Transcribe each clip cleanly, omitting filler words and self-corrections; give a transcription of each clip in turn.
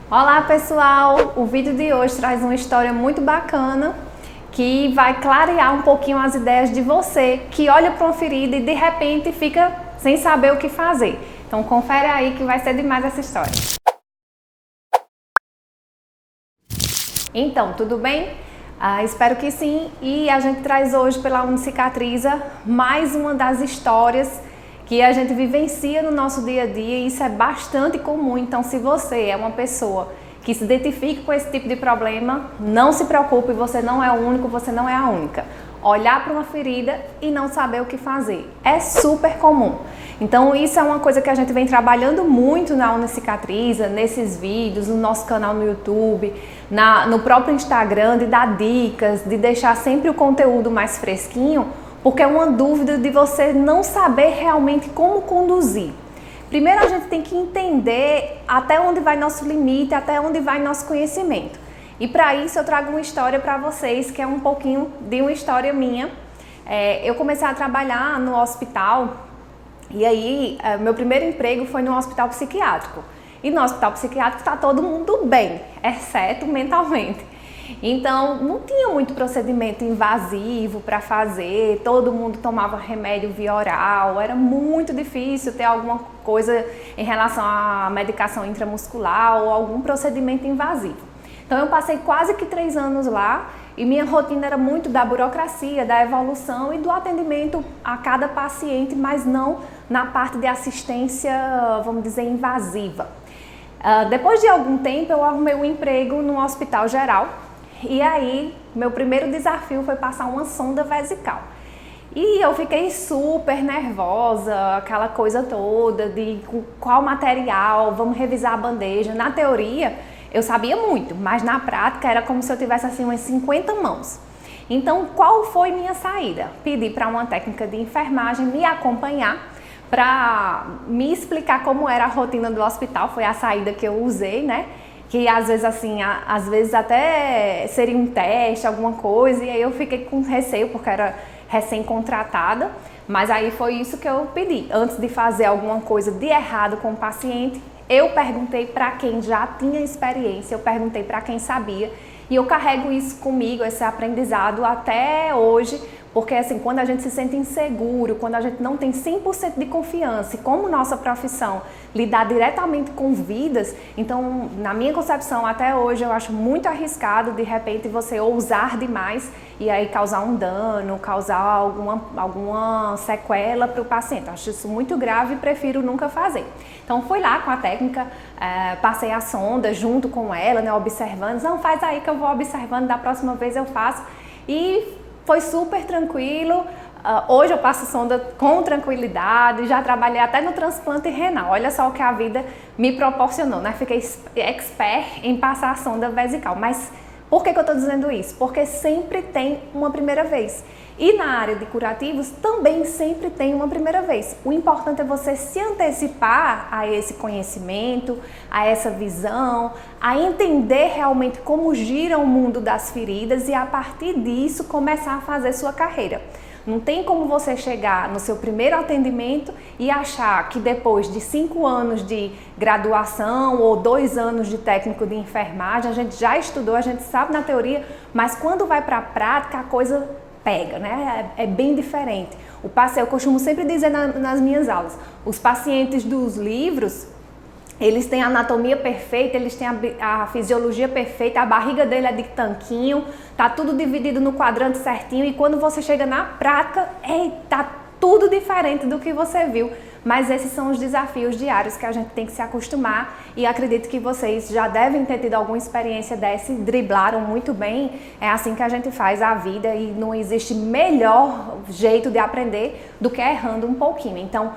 Olá pessoal, o vídeo de hoje traz uma história muito bacana que vai clarear um pouquinho as ideias de você que olha para uma ferida e de repente fica sem saber o que fazer. Então confere aí que vai ser demais essa história. Então, tudo bem? Espero que sim, e a gente traz hoje pela Unicicatriza mais uma das histórias que a gente vivencia no nosso dia a dia e isso é bastante comum. Então, se você é uma pessoa que se identifica com esse tipo de problema, não se preocupe, você não é o único, você não é a única. Olhar para uma ferida e não saber o que fazer é super comum. Então, isso é uma coisa que a gente vem trabalhando muito na Unicicatriza, nesses vídeos, no nosso canal no YouTube, no próprio Instagram, de dar dicas, de deixar sempre o conteúdo mais fresquinho, porque é uma dúvida de você não saber realmente como conduzir. Primeiro a gente tem que entender até onde vai nosso limite, até onde vai nosso conhecimento. E para isso eu trago uma história para vocês, que é um pouquinho de uma história minha. Eu comecei a trabalhar no hospital e aí meu primeiro emprego foi no hospital psiquiátrico. E no hospital psiquiátrico está todo mundo bem, exceto mentalmente. Então, não tinha muito procedimento invasivo para fazer, todo mundo tomava remédio via oral, era muito difícil ter alguma coisa em relação à medicação intramuscular ou algum procedimento invasivo. Então, eu passei quase que 3 anos lá e minha rotina era muito da burocracia, da evolução e do atendimento a cada paciente, mas não na parte de assistência, vamos dizer, invasiva. Depois de algum tempo, eu arrumei um emprego no hospital geral. E aí, meu primeiro desafio foi passar uma sonda vesical. E eu fiquei super nervosa, aquela coisa toda de qual material, vamos revisar a bandeja. Na teoria, eu sabia muito, mas na prática era como se eu tivesse assim umas 50 mãos. Então, qual foi minha saída? Pedi para uma técnica de enfermagem me acompanhar para me explicar como era a rotina do hospital. Foi a saída que eu usei, né? Que às vezes assim, às vezes até seria um teste, alguma coisa, e aí eu fiquei com receio porque era recém-contratada, mas aí foi isso que eu pedi. Antes de fazer alguma coisa de errado com o paciente, eu perguntei para quem já tinha experiência, eu perguntei para quem sabia, e eu carrego isso comigo, esse aprendizado até hoje, porque assim, quando a gente se sente inseguro, quando a gente não tem 100% de confiança, e como nossa profissão lidar diretamente com vidas, então, na minha concepção, até hoje, eu acho muito arriscado, de repente, você ousar demais e aí causar um dano, causar alguma sequela para o paciente. Eu acho isso muito grave e prefiro nunca fazer. Então, fui lá com a técnica, passei a sonda junto com ela, né, observando. Não, faz aí que eu vou observando, da próxima vez eu faço. E foi super tranquilo. Hoje eu passo sonda com tranquilidade, já trabalhei até no transplante renal. Olha só o que a vida me proporcionou, né? Fiquei expert em passar a sonda vesical. Mas por que eu estou dizendo isso? Porque sempre tem uma primeira vez. E na área de curativos também sempre tem uma primeira vez. O importante é você se antecipar a esse conhecimento, a essa visão, a entender realmente como gira o mundo das feridas e a partir disso começar a fazer sua carreira. Não tem como você chegar no seu primeiro atendimento e achar que depois de 5 anos de graduação ou 2 anos de técnico de enfermagem, a gente já estudou, a gente sabe na teoria, mas quando vai para a prática a coisa pega, né? É bem diferente. Eu costumo sempre dizer nas minhas aulas, os pacientes dos livros, eles têm a anatomia perfeita, eles têm a fisiologia perfeita, a barriga dele é de tanquinho, tá tudo dividido no quadrante certinho e quando você chega na prática, tá tudo diferente do que você viu. Mas esses são os desafios diários que a gente tem que se acostumar e acredito que vocês já devem ter tido alguma experiência dessa e driblaram muito bem. É assim que a gente faz a vida e não existe melhor jeito de aprender do que errando um pouquinho. Então,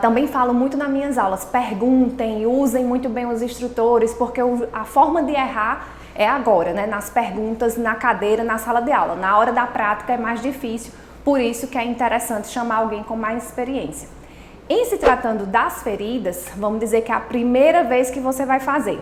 também falo muito nas minhas aulas, perguntem, usem muito bem os instrutores, porque a forma de errar é agora, né? Nas perguntas, na cadeira, na sala de aula. Na hora da prática é mais difícil, por isso que é interessante chamar alguém com mais experiência. Em se tratando das feridas, vamos dizer que é a primeira vez que você vai fazer.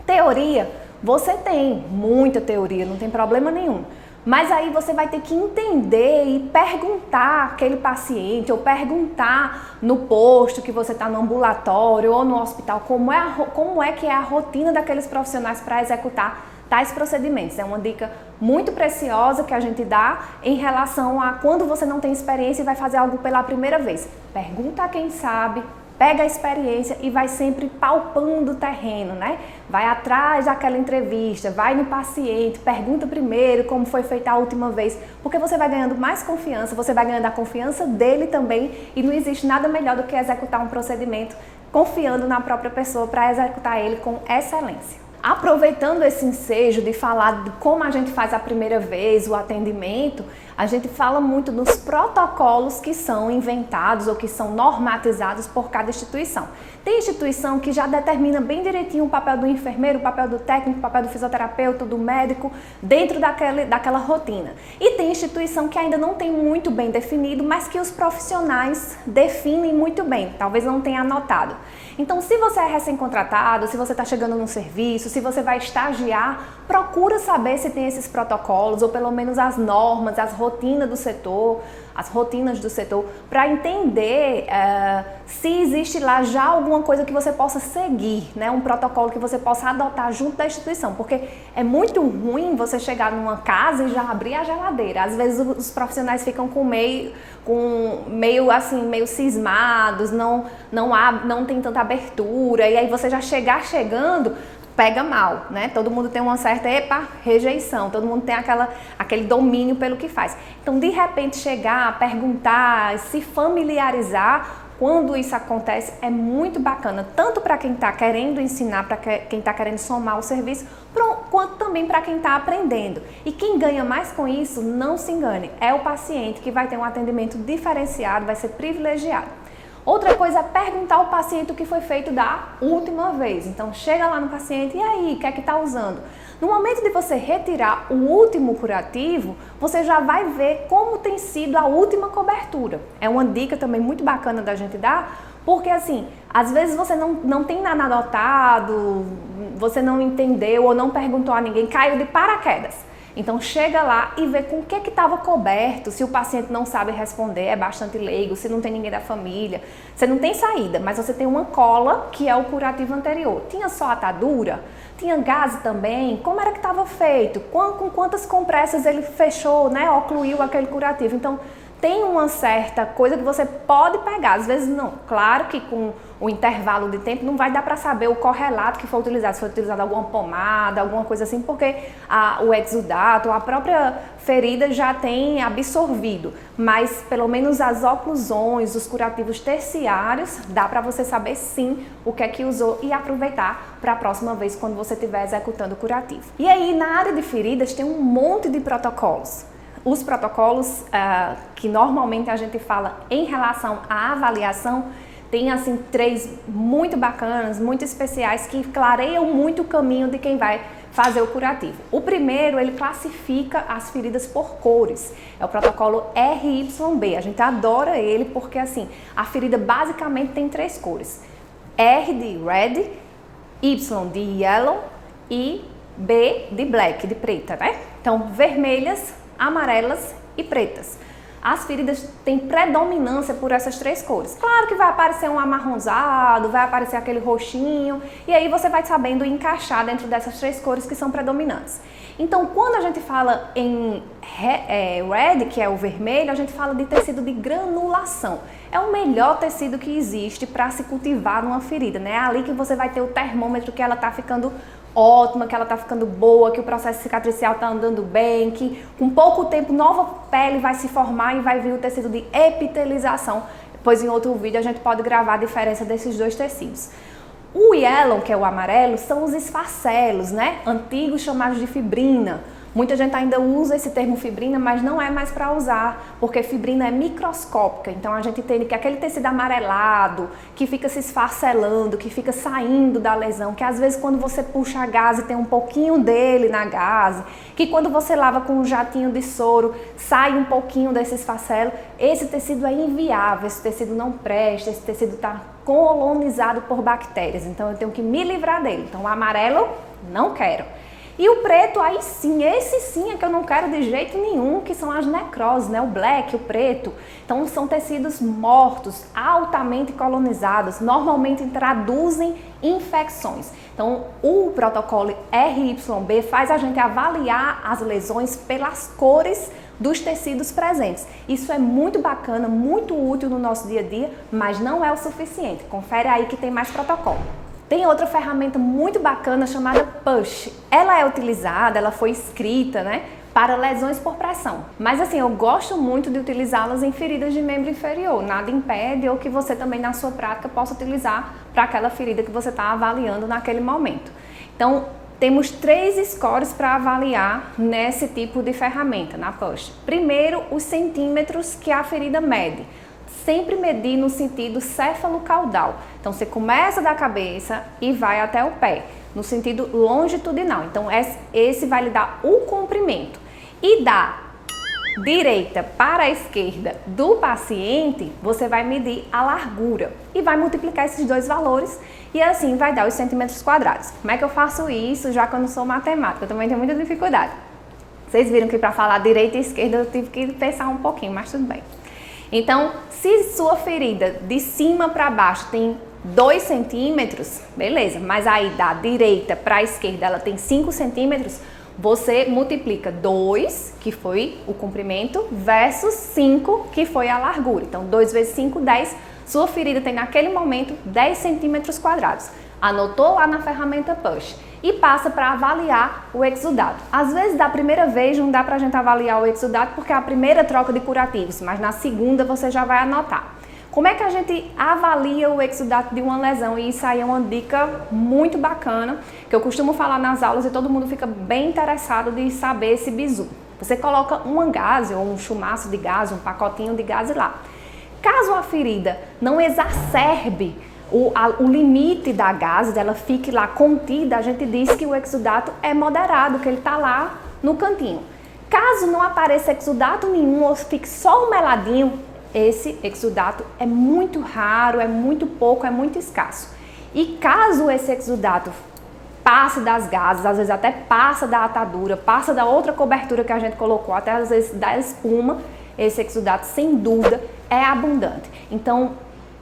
Teoria, você tem muita teoria, não tem problema nenhum. Mas aí você vai ter que entender e perguntar àquele paciente, ou perguntar no posto que você está no ambulatório ou no hospital, como é que é a rotina daqueles profissionais para executar tais procedimentos. É uma dica muito preciosa que a gente dá em relação a quando você não tem experiência e vai fazer algo pela primeira vez. Pergunta a quem sabe, pega a experiência e vai sempre palpando o terreno, né? Vai atrás daquela entrevista, vai no paciente, pergunta primeiro como foi feita a última vez, porque você vai ganhando mais confiança, você vai ganhando a confiança dele também, e não existe nada melhor do que executar um procedimento confiando na própria pessoa para executar ele com excelência. Aproveitando esse ensejo de falar de como a gente faz a primeira vez o atendimento, a gente fala muito dos protocolos que são inventados ou que são normatizados por cada instituição. Tem instituição que já determina bem direitinho o papel do enfermeiro, o papel do técnico, o papel do fisioterapeuta, do médico, dentro daquela rotina. E tem instituição que ainda não tem muito bem definido, mas que os profissionais definem muito bem, talvez não tenha anotado. Então, se você é recém-contratado, se você está chegando no serviço, se você vai estagiar, procura saber se tem esses protocolos, ou pelo menos as normas, as rotinas do setor, para entender se existe lá já alguma coisa que você possa seguir, né? Um protocolo que você possa adotar junto da instituição, porque é muito ruim você chegar numa casa e já abrir a geladeira. Às vezes os profissionais ficam meio cismados, não tem tanta abertura, e aí você já chegando, pega mal, né? Todo mundo tem uma certa rejeição, todo mundo tem aquele domínio pelo que faz. Então, de repente, chegar, perguntar, se familiarizar, quando isso acontece, é muito bacana, tanto para quem está querendo ensinar, para quem está querendo somar o serviço, quanto também para quem está aprendendo. E quem ganha mais com isso, não se engane, é o paciente, que vai ter um atendimento diferenciado, vai ser privilegiado. Outra coisa é perguntar ao paciente o que foi feito da última vez. Então, chega lá no paciente, e aí, o que é que está usando? No momento de você retirar o último curativo, você já vai ver como tem sido a última cobertura. É uma dica também muito bacana da gente dar, porque assim, às vezes você não tem nada anotado, você não entendeu ou não perguntou a ninguém, caiu de paraquedas. Então chega lá e vê com o que estava coberto. Se o paciente não sabe responder, é bastante leigo, se não tem ninguém da família, você não tem saída, mas você tem uma cola que é o curativo anterior. Tinha só atadura? Tinha gás também? Como era que estava feito? Com quantas compressas ele fechou, né? Ocluiu aquele curativo. Então tem uma certa coisa que você pode pegar, às vezes não. Claro que com o intervalo de tempo não vai dar para saber o correlato que foi utilizado, se foi utilizada alguma pomada, alguma coisa assim, porque o exudato, a própria ferida já tem absorvido, mas pelo menos as oclusões, os curativos terciários, dá para você saber sim o que é que usou e aproveitar para a próxima vez quando você estiver executando o curativo. E aí na área de feridas tem um monte de protocolos. Os protocolos que normalmente a gente fala em relação à avaliação, tem assim 3 muito bacanas, muito especiais, que clareiam muito o caminho de quem vai fazer o curativo. O primeiro, ele classifica as feridas por cores. É o protocolo RYB. A gente adora ele porque assim, a ferida basicamente tem 3 cores. R de red, Y de yellow e B de black, de preta, né? Então, vermelhas, amarelas e pretas. As feridas têm predominância por essas 3 cores. Claro que vai aparecer um amarronzado, vai aparecer aquele roxinho, e aí você vai sabendo encaixar dentro dessas 3 cores que são predominantes. Então, quando a gente fala em red, que é o vermelho, a gente fala de tecido de granulação. É o melhor tecido que existe para se cultivar numa ferida, né? É ali que você vai ter o termômetro que ela está ficando ótima, que ela está ficando boa, que o processo cicatricial está andando bem, que com pouco tempo nova pele vai se formar e vai vir o tecido de epitelização, pois em outro vídeo a gente pode gravar a diferença desses 2 tecidos. O yellow, que é o amarelo, são os esfacelos, né? Antigos chamados de fibrina. Muita gente ainda usa esse termo fibrina, mas não é mais para usar, porque fibrina é microscópica. Então a gente entende que aquele tecido amarelado, que fica se esfacelando, que fica saindo da lesão, que às vezes quando você puxa a gaze tem um pouquinho dele na gaze, que quando você lava com um jatinho de soro sai um pouquinho desse esfacelo, esse tecido é inviável, esse tecido não presta, esse tecido está colonizado por bactérias, então eu tenho que me livrar dele. Então o amarelo, não quero. E o preto, aí sim, esse sim é que eu não quero de jeito nenhum, que são as necroses, né? O black, o preto. Então são tecidos mortos, altamente colonizados, normalmente traduzem infecções. Então o protocolo RYB faz a gente avaliar as lesões pelas cores dos tecidos presentes. Isso é muito bacana, muito útil no nosso dia a dia, mas não é o suficiente. Confere aí que tem mais protocolo. Tem outra ferramenta muito bacana chamada PUSH. Ela é utilizada, ela foi escrita, né, para lesões por pressão. Mas assim, eu gosto muito de utilizá-las em feridas de membro inferior. Nada impede ou que você também na sua prática possa utilizar para aquela ferida que você está avaliando naquele momento. Então, temos 3 scores para avaliar nesse tipo de ferramenta, na PUSH. Primeiro, os centímetros que a ferida mede. Sempre medir no sentido céfalo-caudal. Então, você começa da cabeça e vai até o pé, no sentido longitudinal. Então, esse vai lhe dar o comprimento. E da direita para a esquerda do paciente, você vai medir a largura e vai multiplicar esses 2 valores e assim vai dar os centímetros quadrados. Como é que eu faço isso, já que eu não sou matemática? Eu também tenho muita dificuldade. Vocês viram que para falar direita e esquerda eu tive que pensar um pouquinho, mas tudo bem. Então, se sua ferida de cima para baixo tem 2 centímetros, beleza, mas aí da direita para a esquerda ela tem 5 centímetros, você multiplica 2, que foi o comprimento, versus 5, que foi a largura. Então, 2 vezes 5, 10. Sua ferida tem naquele momento 10 centímetros quadrados. Anotou lá na ferramenta PUSH e passa para avaliar o exudado. Às vezes, da primeira vez, não dá para a gente avaliar o exudado porque é a primeira troca de curativos, mas na segunda você já vai anotar. Como é que a gente avalia o exudato de uma lesão? E isso aí é uma dica muito bacana, que eu costumo falar nas aulas e todo mundo fica bem interessado de saber esse bizu. Você coloca uma gaze ou um chumaço de gaze, um pacotinho de gaze lá. Caso a ferida não exacerbe o limite da gaze, dela fique lá contida, a gente diz que o exudato é moderado, que ele está lá no cantinho. Caso não apareça exudato nenhum ou fique só um meladinho, esse exudato é muito raro, é muito pouco, é muito escasso. E caso esse exudato passe das gases, às vezes até passa da atadura, passa da outra cobertura que a gente colocou, até às vezes da espuma, esse exudato sem dúvida é abundante. Então,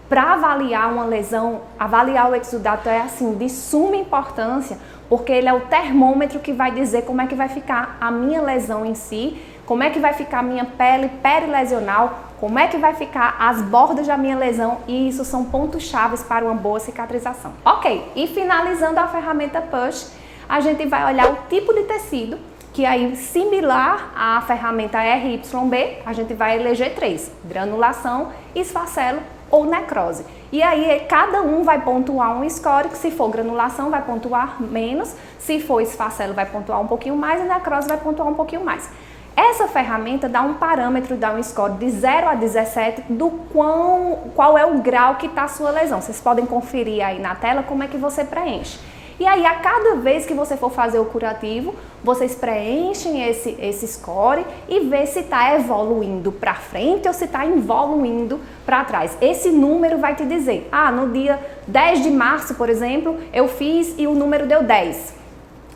para avaliar uma lesão, avaliar o exudato é assim de suma importância, porque ele é o termômetro que vai dizer como é que vai ficar a minha lesão em si, como é que vai ficar a minha pele perilesional, como é que vai ficar as bordas da minha lesão, e isso são pontos chaves para uma boa cicatrização. Ok, e finalizando a ferramenta PUSH, a gente vai olhar o tipo de tecido, que aí similar à ferramenta RYB, a gente vai eleger 3, granulação, esfacelo ou necrose. E aí cada um vai pontuar um score, que se for granulação vai pontuar menos, se for esfacelo vai pontuar um pouquinho mais e necrose vai pontuar um pouquinho mais. Essa ferramenta dá um parâmetro, dá um score de 0 a 17 do qual é o grau que está a sua lesão. Vocês podem conferir aí na tela como é que você preenche. E aí, a cada vez que você for fazer o curativo, vocês preenchem esse score e vê se está evoluindo para frente ou se está evoluindo para trás. Esse número vai te dizer, no dia 10 de março, por exemplo, eu fiz e o número deu 10.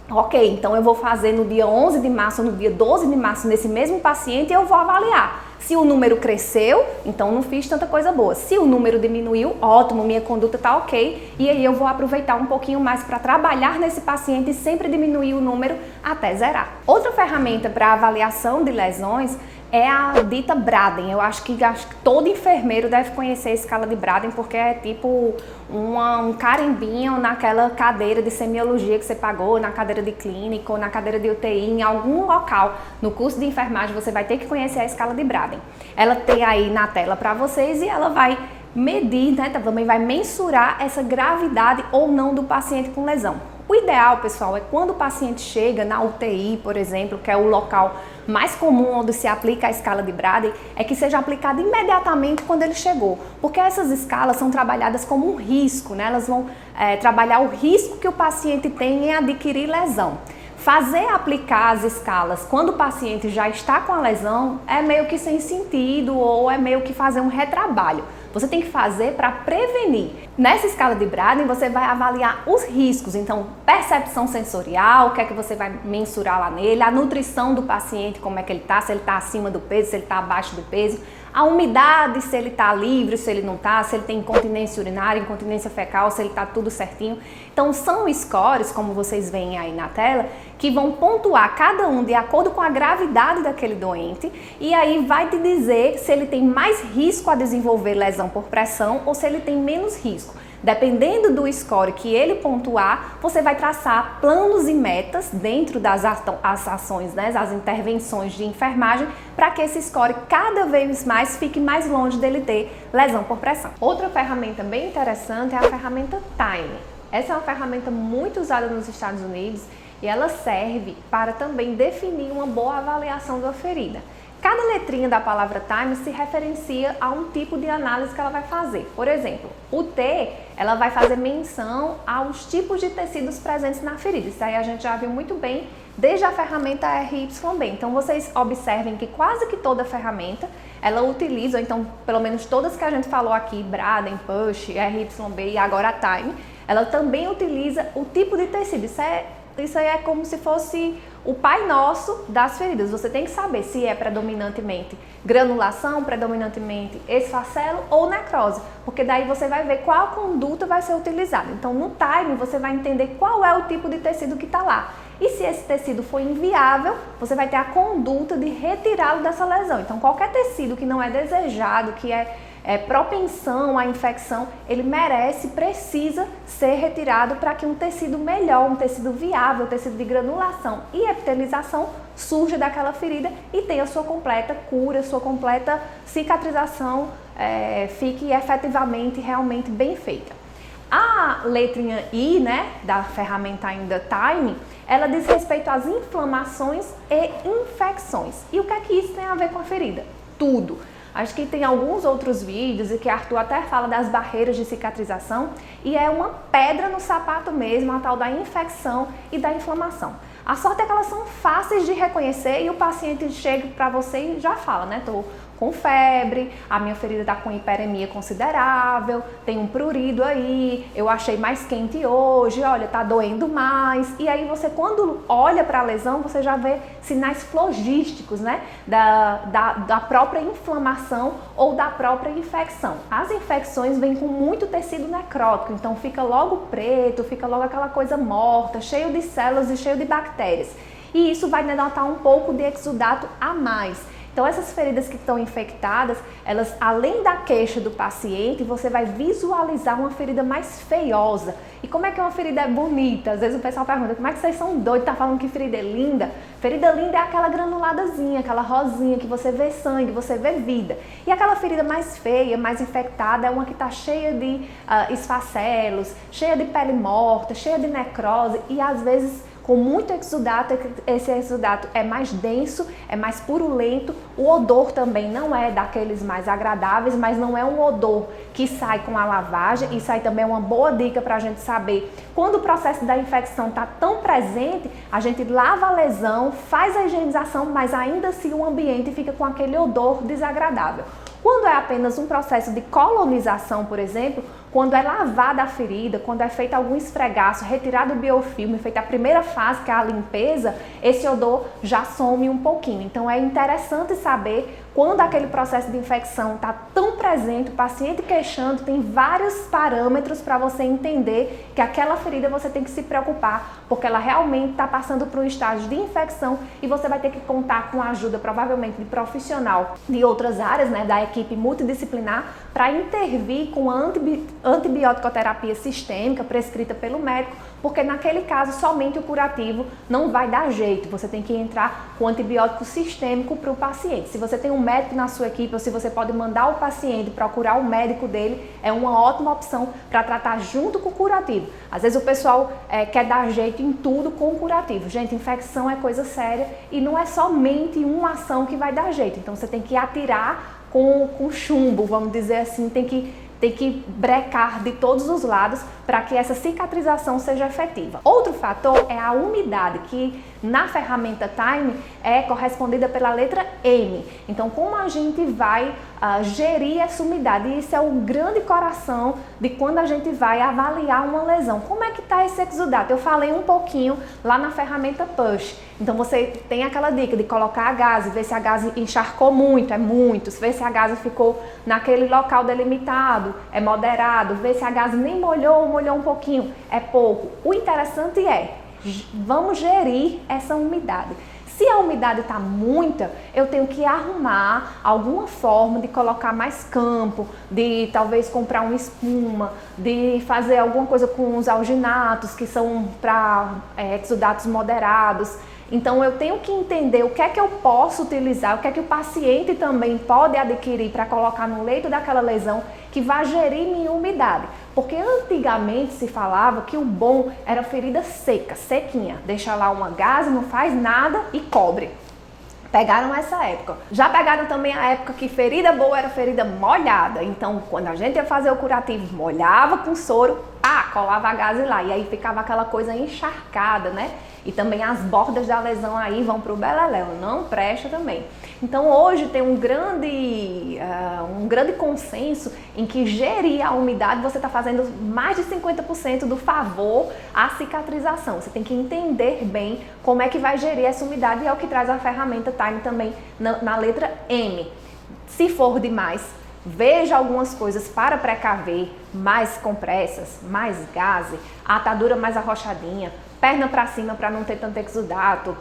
Ok, então eu vou fazer no dia 11 de março ou no dia 12 de março nesse mesmo paciente e eu vou avaliar. Se o número cresceu, então não fiz tanta coisa boa. Se o número diminuiu, ótimo, minha conduta está ok. E aí eu vou aproveitar um pouquinho mais para trabalhar nesse paciente e sempre diminuir o número até zerar. Outra ferramenta para avaliação de lesões é a dita Braden. Eu acho que todo enfermeiro deve conhecer a escala de Braden, porque é tipo um carimbinho naquela cadeira de semiologia que você pagou, na cadeira de clínica ou na cadeira de UTI, em algum local. No curso de enfermagem você vai ter que conhecer a escala de Braden. Ela tem aí na tela para vocês e ela vai medir, né, também vai mensurar essa gravidade ou não do paciente com lesão. O ideal, pessoal, é quando o paciente chega na UTI, por exemplo, que é o local mais comum onde se aplica a escala de Braden, é que seja aplicada imediatamente quando ele chegou, porque essas escalas são trabalhadas como um risco, né? Elas vão trabalhar o risco que o paciente tem em adquirir lesão. Aplicar as escalas quando o paciente já está com a lesão é meio que sem sentido ou é meio que fazer um retrabalho. você tem que fazer para prevenir. Nessa escala de Braden, você vai avaliar os riscos, então percepção sensorial, o que é que você vai mensurar lá nele, a nutrição do paciente, como é que ele está, se ele está acima do peso, se ele está abaixo do peso, a umidade, se ele está livre, se ele não está, se ele tem incontinência urinária, incontinência fecal, se ele está tudo certinho. Então são scores, como vocês veem aí na tela, que vão pontuar cada um de acordo com a gravidade daquele doente e aí vai te dizer se ele tem mais risco a desenvolver lesão por pressão ou se ele tem menos risco. Dependendo do score que ele pontuar, você vai traçar planos e metas dentro das ações, né, as intervenções de enfermagem, para que esse score cada vez mais fique mais longe dele ter lesão por pressão. Outra ferramenta bem interessante é a ferramenta Time. Essa é uma ferramenta muito usada nos Estados Unidos e ela serve para também definir uma boa avaliação da ferida. Cada letrinha da palavra time se referencia a um tipo de análise que ela vai fazer. Por exemplo, o T, ela vai fazer menção aos tipos de tecidos presentes na ferida. Isso aí a gente já viu muito bem desde a ferramenta RYB. Então vocês observem que quase que toda ferramenta ela utiliza, então pelo menos todas que a gente falou aqui, Braden, Push, RYB e agora a Time, ela também utiliza o tipo de tecido. Isso aí é como se fosse o pai nosso das feridas. Você tem que saber se é predominantemente granulação, predominantemente esfacelo ou necrose, porque daí você vai ver qual conduta vai ser utilizada. Então no time você vai entender qual é o tipo de tecido que está lá. E se esse tecido for inviável, você vai ter a conduta de retirá-lo dessa lesão. Então qualquer tecido que não é desejado, que é propensão à infecção, ele merece, precisa ser retirado para que um tecido melhor, um tecido viável, um tecido de granulação e epitelização surja daquela ferida e tenha sua completa cura, sua completa cicatrização, fique efetivamente, realmente bem feita. A letrinha I, né, da ferramenta ainda Time, ela diz respeito às inflamações e infecções. E o que é que isso tem a ver com a ferida? Tudo. Acho que tem alguns outros vídeos e que Arthur até fala das barreiras de cicatrização e é uma pedra no sapato mesmo, a tal da infecção e da inflamação. A sorte é que elas são fáceis de reconhecer e o paciente chega para você e já fala, né? Tô com febre, a minha ferida está com hiperemia considerável, tem um prurido aí, eu achei mais quente hoje, olha, tá doendo mais. E aí você, quando olha para a lesão, você já vê sinais flogísticos, né, da própria inflamação ou da própria infecção. As infecções vêm com muito tecido necrótico, então fica logo preto, fica logo aquela coisa morta, cheio de células e cheio de bactérias. E isso vai denotar um pouco de exudato a mais. Então essas feridas que estão infectadas, elas além da queixa do paciente, você vai visualizar uma ferida mais feiosa. E como é que uma ferida é bonita? Às vezes o pessoal pergunta, como é que vocês são doidos, tá falando que ferida é linda? Ferida linda é aquela granuladazinha, aquela rosinha que você vê sangue, você vê vida. E aquela ferida mais feia, mais infectada, é uma que está cheia de esfacelos, cheia de pele morta, cheia de necrose e às vezes com muito exudato. Esse exudato é mais denso, é mais purulento, o odor também não é daqueles mais agradáveis, mas não é um odor que sai com a lavagem. Isso aí também é uma boa dica para a gente saber. Quando o processo da infecção está tão presente, a gente lava a lesão, faz a higienização, mas ainda assim o ambiente fica com aquele odor desagradável. Quando é apenas um processo de colonização, por exemplo, quando é lavada a ferida, quando é feito algum esfregaço, retirado o biofilme, feita a primeira fase, que é a limpeza, esse odor já some um pouquinho. Então é interessante saber quando aquele processo de infecção está tão presente, o paciente queixando, tem vários parâmetros para você entender que aquela ferida você tem que se preocupar, porque ela realmente está passando por um estágio de infecção e você vai ter que contar com a ajuda provavelmente de profissional de outras áreas, né, da equipe multidisciplinar, para intervir com a antibiótico-terapia sistêmica prescrita pelo médico, porque naquele caso somente o curativo não vai dar jeito, você tem que entrar com antibiótico sistêmico para o paciente. Se você tem um médico na sua equipe ou se você pode mandar o paciente procurar o médico dele, é uma ótima opção para tratar junto com o curativo. Às vezes o pessoal quer dar jeito em tudo com o curativo. Gente, infecção é coisa séria e não é somente uma ação que vai dar jeito, então você tem que atirar com chumbo, vamos dizer assim, tem que brecar de todos os lados para que essa cicatrização seja efetiva. Outro fator é a umidade, que na ferramenta Time é correspondida pela letra M. Então, como a gente vai gerir essa umidade. E isso é o grande coração de quando a gente vai avaliar uma lesão. Como é que está esse exudato? Eu falei um pouquinho lá na ferramenta Push. Então você tem aquela dica de colocar a gaze, ver se a gaze encharcou muito, é muito. Ver se a gaze ficou naquele local delimitado, é moderado. Ver se a gaze nem molhou, molhou um pouquinho, é pouco. O interessante é, vamos gerir essa umidade. Se a umidade está muita, eu tenho que arrumar alguma forma de colocar mais campo, de talvez comprar uma espuma, de fazer alguma coisa com os alginatos, que são para exudatos moderados. Então eu tenho que entender o que é que eu posso utilizar, o que é que o paciente também pode adquirir para colocar no leito daquela lesão que vai gerir minha umidade. Porque antigamente se falava que o bom era ferida seca, sequinha. Deixa lá uma gaze, não faz nada e cobre. Pegaram essa época. Já pegaram também a época que ferida boa era ferida molhada. Então, quando a gente ia fazer o curativo, molhava com soro, colava a gaze lá. E aí ficava aquela coisa encharcada, né? E também as bordas da lesão aí vão pro beleléu, não presta também. Então hoje tem um grande consenso em que gerir a umidade você está fazendo mais de 50% do favor à cicatrização. Você tem que entender bem como é que vai gerir essa umidade e é o que traz a ferramenta Time também na letra M. Se for demais, veja algumas coisas para precaver, mais compressas, mais gaze, a atadura mais arrochadinha, perna para cima para não ter tanto exudato,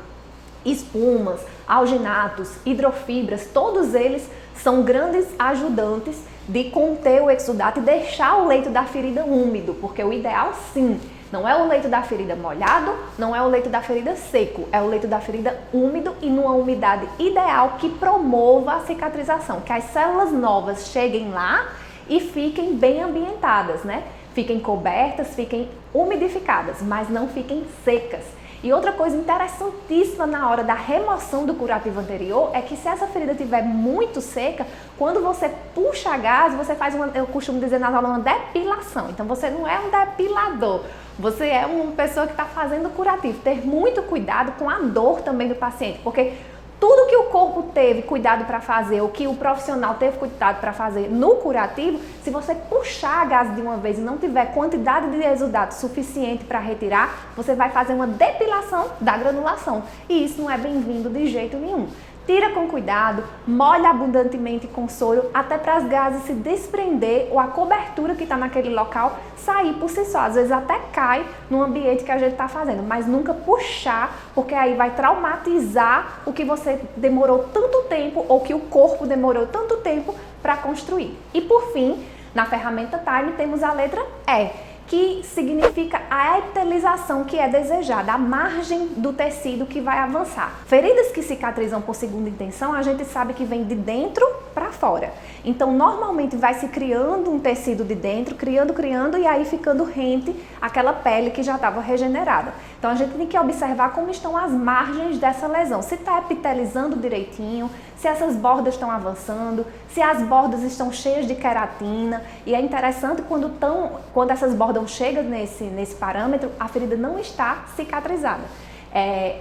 espumas, alginatos, hidrofibras, todos eles são grandes ajudantes de conter o exudato e deixar o leito da ferida úmido, porque o ideal sim, não é o leito da ferida molhado, não é o leito da ferida seco, é o leito da ferida úmido e numa umidade ideal que promova a cicatrização, que as células novas cheguem lá e fiquem bem ambientadas, né? Fiquem cobertas, fiquem umidificadas, mas não fiquem secas. E outra coisa interessantíssima na hora da remoção do curativo anterior é que se essa ferida estiver muito seca, quando você puxa a gaze, você faz eu costumo dizer nas aulas, uma depilação. Então você não é um depilador, você é uma pessoa que está fazendo curativo. Ter muito cuidado com a dor também do paciente, porque tudo que o corpo teve cuidado para fazer, o que o profissional teve cuidado para fazer no curativo, se você puxar a gaze de uma vez e não tiver quantidade de exudato suficiente para retirar, você vai fazer uma depilação da granulação. E isso não é bem-vindo de jeito nenhum. Tira com cuidado, molha abundantemente com soro, até para as gases se desprender ou a cobertura que está naquele local sair por si só. Às vezes até cai no ambiente que a gente está fazendo, mas nunca puxar, porque aí vai traumatizar o que você demorou tanto tempo ou que o corpo demorou tanto tempo para construir. E por fim, na ferramenta Time temos a letra E, que significa a epitelização que é desejada, a margem do tecido que vai avançar. Feridas que cicatrizam por segunda intenção, a gente sabe que vem de dentro para fora. Então, normalmente vai se criando um tecido de dentro, criando, e aí ficando rente aquela pele que já estava regenerada. Então, a gente tem que observar como estão as margens dessa lesão. Se está epitelizando direitinho, se essas bordas estão avançando, se as bordas estão cheias de queratina. E é interessante quando essas bordas chegam nesse parâmetro, a ferida não está cicatrizada.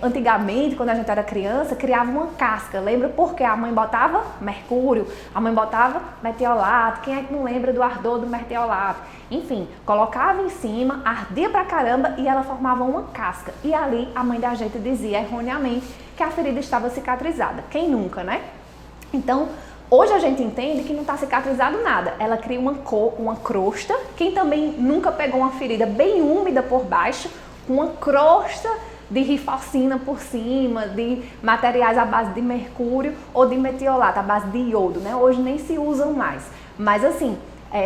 Antigamente, quando a gente era criança, criava uma casca. Lembra por quê? A mãe botava mercúrio, a mãe botava metiolato. Quem é que não lembra do ardor do metiolato? Enfim, colocava em cima, ardia pra caramba e ela formava uma casca. E ali a mãe da gente dizia erroneamente que a ferida estava cicatrizada. Quem nunca, né? Então, hoje a gente entende que não está cicatrizado nada. Ela cria uma crosta. Quem também nunca pegou uma ferida bem úmida por baixo, uma crosta de rifocina por cima, de materiais à base de mercúrio ou de metiolato, à base de iodo, né? Hoje nem se usam mais. Mas assim,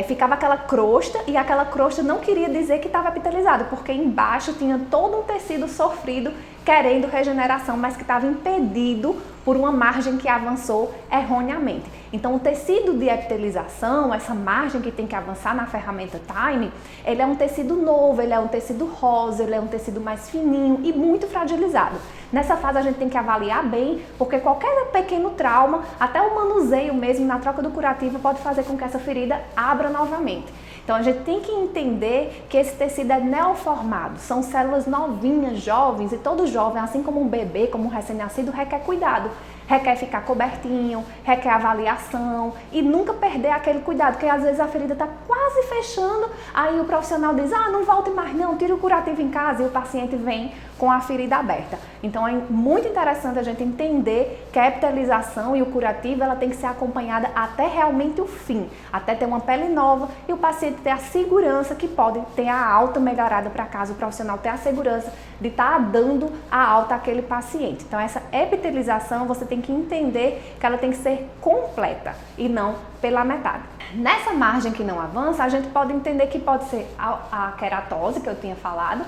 ficava aquela crosta e aquela crosta não queria dizer que estava epitelizado, porque embaixo tinha todo um tecido sofrido querendo regeneração, mas que estava impedido por uma margem que avançou erroneamente. Então, o tecido de epitelização, essa margem que tem que avançar na ferramenta Time, ele é um tecido novo, ele é um tecido rosa, ele é um tecido mais fininho e muito fragilizado. Nessa fase a gente tem que avaliar bem, porque qualquer pequeno trauma, até o manuseio mesmo na troca do curativo, pode fazer com que essa ferida abra novamente. Então a gente tem que entender que esse tecido é neoformado, são células novinhas, jovens, e todo jovem, assim como um bebê, como um recém-nascido, requer cuidado. requer ficar cobertinho, requer avaliação e nunca perder aquele cuidado, porque às vezes a ferida está quase fechando, aí o profissional diz, não volte mais não, tira o curativo em casa e o paciente vem com a ferida aberta. Então é muito interessante a gente entender que a epitelização e o curativo ela tem que ser acompanhada até realmente o fim, até ter uma pele nova e o paciente ter a segurança que pode ter a alta melhorada para casa, o profissional ter a segurança de estar dando a alta àquele paciente. Então essa epitelização você tem que entender que ela tem que ser completa e não pela metade. Nessa margem que não avança, a gente pode entender que pode ser a queratose que eu tinha falado,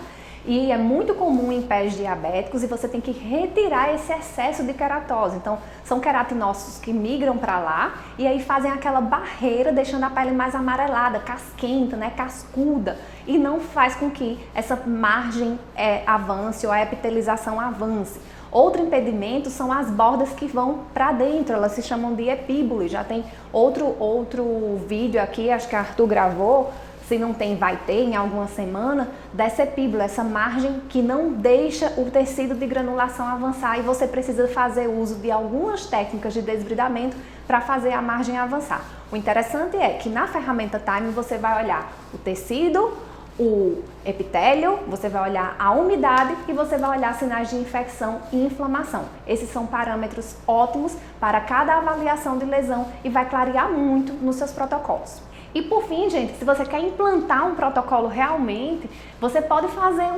e é muito comum em pés diabéticos e você tem que retirar esse excesso de queratose. Então, são queratinócitos que migram para lá e aí fazem aquela barreira, deixando a pele mais amarelada, casquenta, né, cascuda, e não faz com que essa margem avance ou a epitelização avance. Outro impedimento são as bordas que vão para dentro, elas se chamam de epíbole. Já tem outro vídeo aqui, acho que a Arthur gravou, se não tem, vai ter em alguma semana, dessa epíbula, essa margem que não deixa o tecido de granulação avançar e você precisa fazer uso de algumas técnicas de desbridamento para fazer a margem avançar. O interessante é que na ferramenta Time você vai olhar o tecido, o epitélio, você vai olhar a umidade e você vai olhar sinais de infecção e inflamação. Esses são parâmetros ótimos para cada avaliação de lesão e vai clarear muito nos seus protocolos. E por fim, gente, se você quer implantar um protocolo realmente, você pode fazer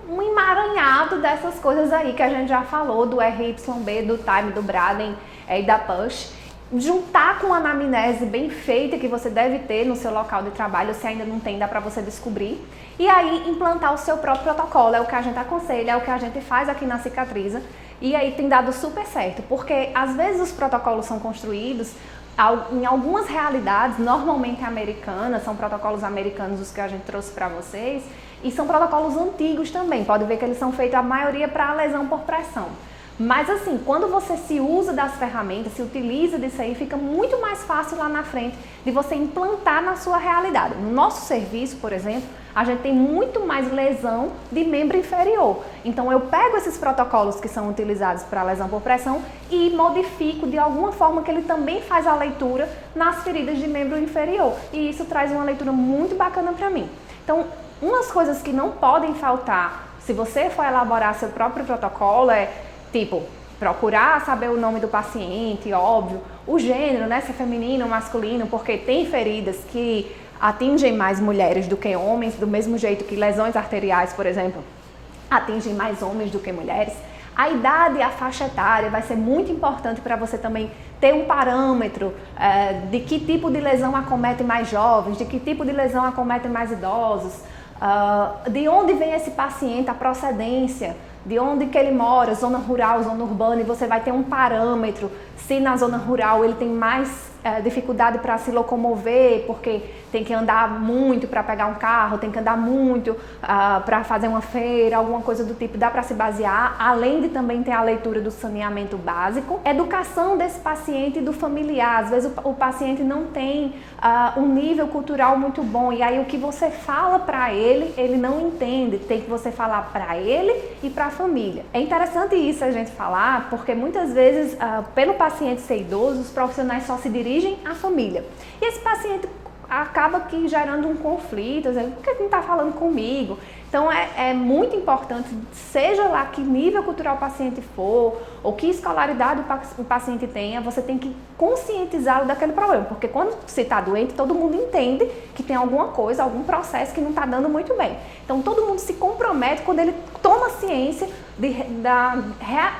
um emaranhado dessas coisas aí que a gente já falou, do RYB, do Time, do Braden e da Push. Juntar com a anamnese bem feita que você deve ter no seu local de trabalho, se ainda não tem, dá para você descobrir. E aí implantar o seu próprio protocolo, é o que a gente aconselha, é o que a gente faz aqui na Cicatriza. E aí tem dado super certo, porque às vezes os protocolos são construídos em algumas realidades, normalmente americanas, são protocolos americanos os que a gente trouxe para vocês, e são protocolos antigos também, pode ver que eles são feitos a maioria para lesão por pressão. Mas assim, quando você se usa das ferramentas, se utiliza disso aí, fica muito mais fácil lá na frente de você implantar na sua realidade. No nosso serviço, por exemplo, a gente tem muito mais lesão de membro inferior. Então eu pego esses protocolos que são utilizados para lesão por pressão e modifico de alguma forma que ele também faz a leitura nas feridas de membro inferior. E isso traz uma leitura muito bacana para mim. Então, umas coisas que não podem faltar se você for elaborar seu próprio protocolo tipo, procurar saber o nome do paciente, óbvio, o gênero, né, se é feminino ou masculino, porque tem feridas que atingem mais mulheres do que homens, do mesmo jeito que lesões arteriais, por exemplo, atingem mais homens do que mulheres. A idade e a faixa etária vai ser muito importante para você também ter um parâmetro de que tipo de lesão acomete mais jovens, de que tipo de lesão acomete mais idosos, de onde vem esse paciente, a procedência, de onde que ele mora, zona rural, zona urbana, e você vai ter um parâmetro, se na zona rural ele tem mais dificuldade para se locomover, porque tem que andar muito para pegar um carro, tem que andar muito para fazer uma feira, alguma coisa do tipo, dá para se basear, além de também ter a leitura do saneamento básico. Educação desse paciente e do familiar, às vezes o paciente não tem um nível cultural muito bom, e aí o que você fala para ele não entende, tem que você falar para ele e para a família. É interessante isso a gente falar, porque muitas vezes, pelo paciente ser idoso, os profissionais só se dirigem à família. E esse paciente acaba aqui gerando um conflito, dizendo, por que não está falando comigo? Então é muito importante, seja lá que nível cultural o paciente for, ou que escolaridade o paciente tenha, você tem que conscientizá-lo daquele problema, porque quando você está doente, todo mundo entende que tem alguma coisa, algum processo que não está dando muito bem. Então todo mundo se compromete quando ele toma ciência da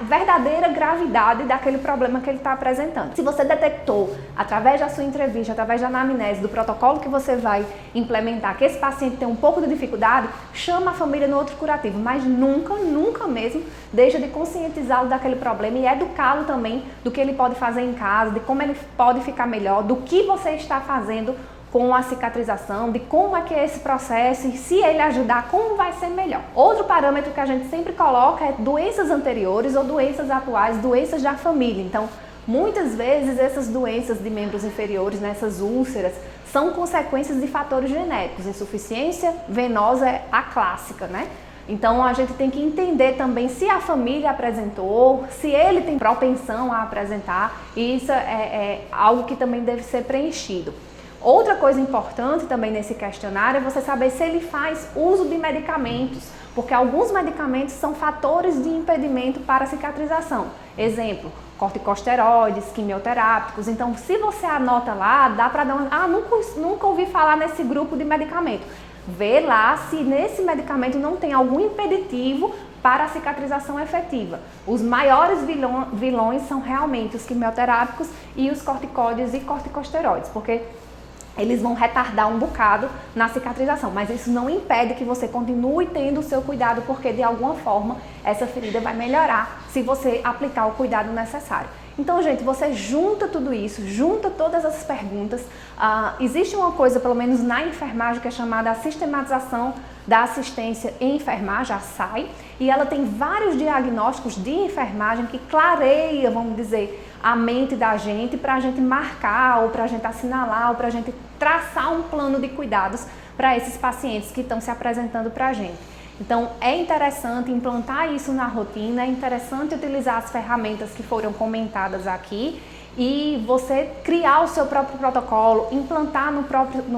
verdadeira gravidade daquele problema que ele está apresentando. Se você detectou, através da sua entrevista, através da anamnese, do protocolo que você vai implementar, que esse paciente tem um pouco de dificuldade, chama a família no outro curativo, mas nunca, nunca mesmo deixa de conscientizá-lo daquele problema e educá-lo também do que ele pode fazer em casa, de como ele pode ficar melhor, do que você está fazendo com a cicatrização, de como é que é esse processo e se ele ajudar, como vai ser melhor. Outro parâmetro que a gente sempre coloca é doenças anteriores ou doenças atuais, doenças da família. Então, muitas vezes essas doenças de membros inferiores, nessas úlceras, são consequências de fatores genéticos. Insuficiência venosa é a clássica, né? Então a gente tem que entender também se a família apresentou, se ele tem propensão a apresentar, e isso é algo que também deve ser preenchido. Outra coisa importante também nesse questionário é você saber se ele faz uso de medicamentos, porque alguns medicamentos são fatores de impedimento para a cicatrização. Exemplo, corticosteroides, quimioterápicos. Então, se você anota lá, dá para dar uma... nunca ouvi falar nesse grupo de medicamento. Vê lá se nesse medicamento não tem algum impeditivo para a cicatrização efetiva. Os maiores vilões são realmente os quimioterápicos e os corticóides e corticosteroides, porque eles vão retardar um bocado na cicatrização, mas isso não impede que você continue tendo o seu cuidado, porque de alguma forma essa ferida vai melhorar se você aplicar o cuidado necessário. Então, gente, você junta tudo isso, junta todas as perguntas. Existe uma coisa, pelo menos na enfermagem, que é chamada a sistematização da assistência em enfermagem, a SAI, e ela tem vários diagnósticos de enfermagem que clareia, vamos dizer, a mente da gente para a gente marcar, ou para a gente assinalar, ou para a gente traçar um plano de cuidados para esses pacientes que estão se apresentando para a gente. Então, é interessante implantar isso na rotina, é interessante utilizar as ferramentas que foram comentadas aqui e você criar o seu próprio protocolo, implantar no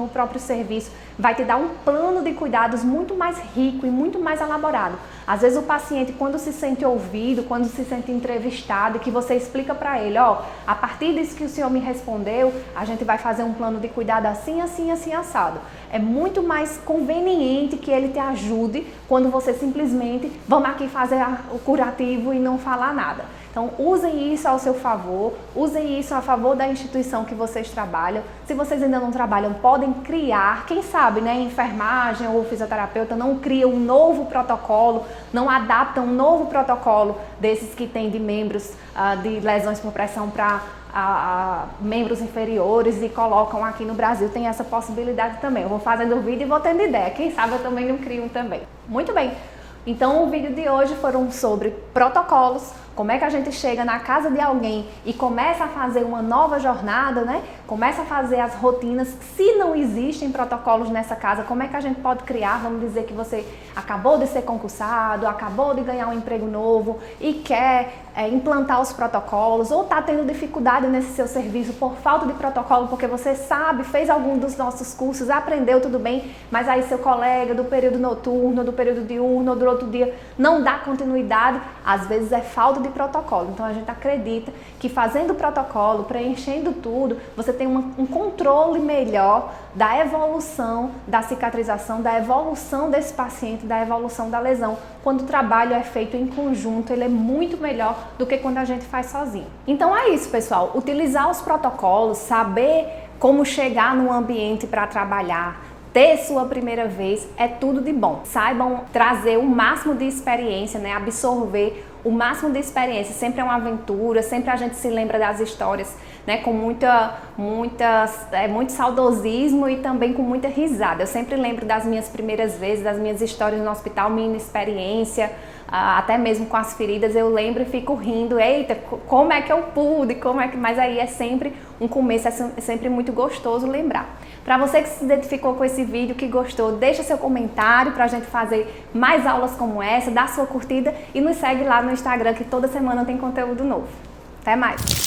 próprio serviço, vai te dar um plano de cuidados muito mais rico e muito mais elaborado. Às vezes o paciente, quando se sente ouvido, quando se sente entrevistado, que você explica para ele, ó, a partir disso que o senhor me respondeu, a gente vai fazer um plano de cuidado assim, assim, assim, assado. É muito mais conveniente que ele te ajude quando você simplesmente, vamos aqui fazer o curativo e não falar nada. Então, usem isso ao seu favor, usem isso a favor da instituição que vocês trabalham. Se vocês ainda não trabalham, podem criar, quem sabe, né, enfermagem ou fisioterapeuta não cria um novo protocolo, não adapta um novo protocolo desses que tem de membros de lesões por pressão para membros inferiores e colocam aqui no Brasil. Tem essa possibilidade também. Eu vou fazendo o vídeo e vou tendo ideia. Quem sabe eu também não crio um também. Muito bem. Então, o vídeo de hoje foram sobre protocolos, como é que a gente chega na casa de alguém e começa a fazer uma nova jornada, né? Começa a fazer as rotinas. Se não existem protocolos nessa casa, como é que a gente pode criar? Vamos dizer que você acabou de ser concursado, acabou de ganhar um emprego novo e quer implantar os protocolos, ou está tendo dificuldade nesse seu serviço por falta de protocolo, porque você sabe, fez algum dos nossos cursos, aprendeu tudo bem, mas aí seu colega do período noturno, do período diurno, ou do outro dia não dá continuidade, às vezes é falta de protocolo. Então a gente acredita que fazendo o protocolo, preenchendo tudo, você tem um controle melhor da evolução da cicatrização, da evolução desse paciente, da evolução da lesão. Quando o trabalho é feito em conjunto, ele é muito melhor do que quando a gente faz sozinho. Então é isso, pessoal. Utilizar os protocolos, saber como chegar no ambiente para trabalhar, ter sua primeira vez, é tudo de bom. Saibam trazer o máximo de experiência, né? Absorver o máximo de experiência. Sempre é uma aventura, sempre a gente se lembra das histórias, né? Com muito saudosismo e também com muita risada. Eu sempre lembro das minhas primeiras vezes, das minhas histórias no hospital, minha experiência, até mesmo com as feridas, eu lembro e fico rindo. Eita, como é que eu pude? Mas aí é sempre um começo, é sempre muito gostoso lembrar. Para você que se identificou com esse vídeo, que gostou, deixa seu comentário para a gente fazer mais aulas como essa, dá sua curtida e nos segue lá no Instagram, que toda semana tem conteúdo novo. Até mais!